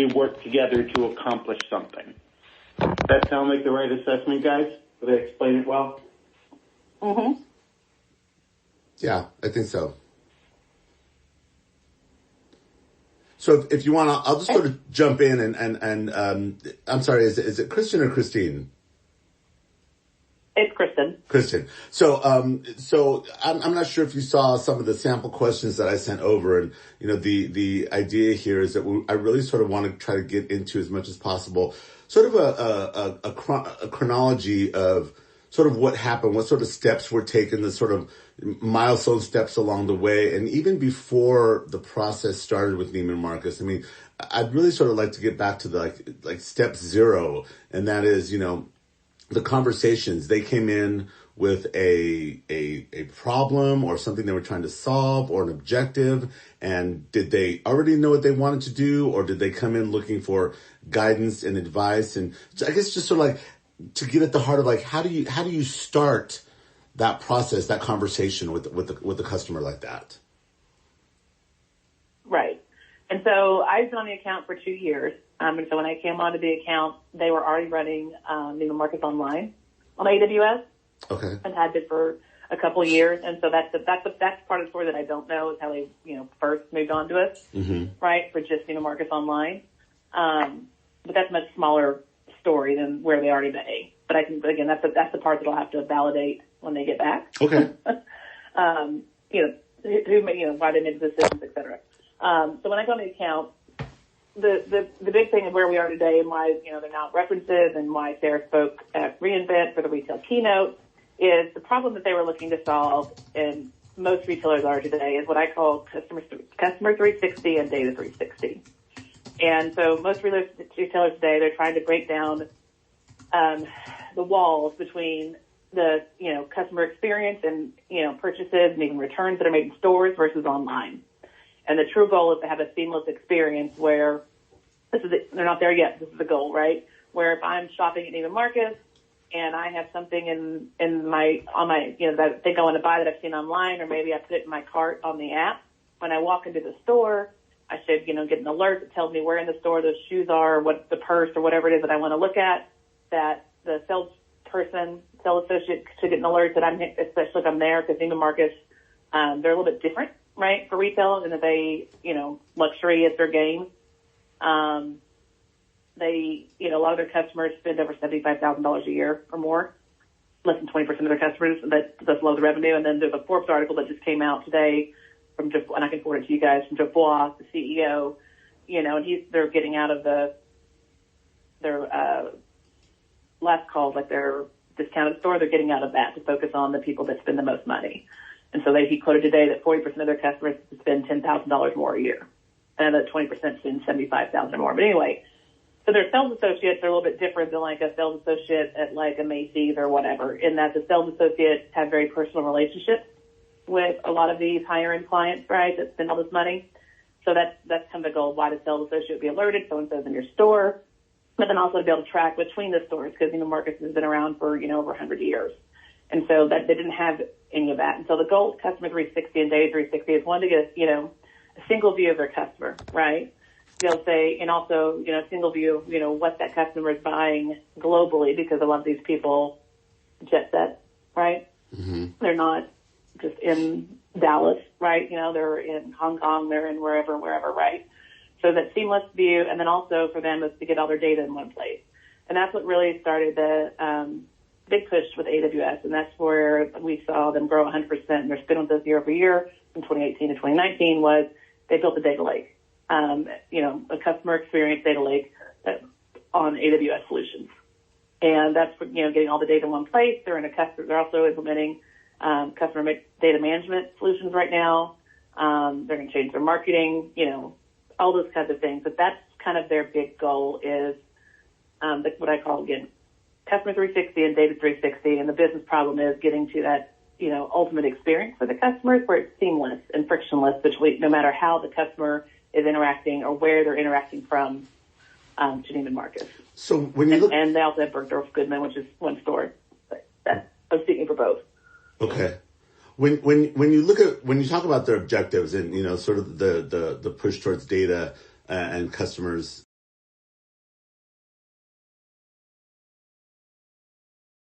we work together to accomplish something. Does that sound like the right assessment, guys? Did I explain it well? Mm-hmm. Yeah, I think so. So if you want, I'll just sort of jump in and I'm sorry, is it Christian or Christine? It's Kristen. Kristen. So I'm not sure if you saw some of the sample questions that I sent over, and the idea here is that I really sort of want to try to get into as much as possible, sort of a chronology of sort of what happened, what sort of steps were taken, the sort of milestone steps along the way, and even before the process started with Neiman Marcus. I mean, I'd really sort of like to get back to the like step zero, and that is, the conversations. They came in with a problem or something they were trying to solve or an objective. And did they already know what they wanted to do, or did they come in looking for guidance and advice? And I guess just sort of like to get at the heart of like, how do you start that process, that conversation with the customer like that? Right. And so I've been on the account for 2 years. And so when I came onto the account, they were already running Neiman Marcus online on AWS. Okay. And had been for a couple of years. And so that's part of the story that I don't know, is how they, first moved on to us, right, for just Neiman Marcus online. But that's a much smaller story than where they already may. But I think, again, that's the part that I'll have to validate when they get back. Okay. Why they made the decisions, et cetera. So when I go on the account, the big thing of where we are today and why, they're now references and why Sarah spoke at reInvent for the retail keynote is the problem that they were looking to solve, and most retailers are today, is what I call customer 360 and data 360. And so most retailers today, they're trying to break down the walls between the, customer experience and, purchases and even returns that are made in stores versus online. And the true goal is to have a seamless experience where they're not there yet. This is the goal, right? Where if I'm shopping at Neiman Marcus and I have something that I think I want to buy that I've seen online, or maybe I put it in my cart on the app, when I walk into the store, I should, get an alert that tells me where in the store those shoes are, what the purse or whatever it is that I want to look at, that the sales associate should get an alert that especially if I'm there, because Neiman Marcus, they're a little bit different, right, for retail, and that they, luxury is their game. They, a lot of their customers spend over $75,000 a year or more. Less than 20% of their customers, that's low the revenue. And then there's a Forbes article that just came out today from Jeff, and I can forward it to you guys, from Jeff Bois, the CEO, and they're getting out of their last calls, like their discounted store, they're getting out of that to focus on the people that spend the most money. And so he quoted today that 40% of their customers spend $10,000 more a year, and that 20% spend $75,000 more. But anyway, so their sales associates are a little bit different than like a sales associate at like a Macy's or whatever, in that the sales associates have very personal relationships with a lot of these higher end clients, right, that spend all this money. So that's kind of the goal, why the sales associate be alerted, so-and-so's in your store, but then also to be able to track between the stores, because Neiman Marcus has been around for, over 100 years. And so that they didn't have any of that. And so the goal of Customer 360 and Data 360 is one, to get, a single view of their customer, right? To be able to say, and also, a single view of, what that customer is buying globally, because a lot of these people jet set, right? Mm-hmm. They're not just in Dallas, right? They're in Hong Kong, they're in wherever, right? So that seamless view, and then also for them is to get all their data in one place. And that's what really started the big push with AWS, and that's where we saw them grow 100%, and their spend with us year over year from 2018 to 2019 was they built a data lake, a customer experience data lake on AWS solutions. And that's, getting all the data in one place. They're also implementing customer data management solutions right now. They're going to change their marketing, all those kinds of things. But that's kind of their big goal is what I call, again, Customer 360 and Data 360. And the business problem is getting to that, ultimate experience for the customers where it's seamless and frictionless between, no matter how the customer is interacting or where they're interacting from to Neiman Marcus. So when you look, and they also have Bergdorf Goodman, which is one store. But I'm speaking for both. Okay. When you talk about their objectives and sort of the push towards data and customers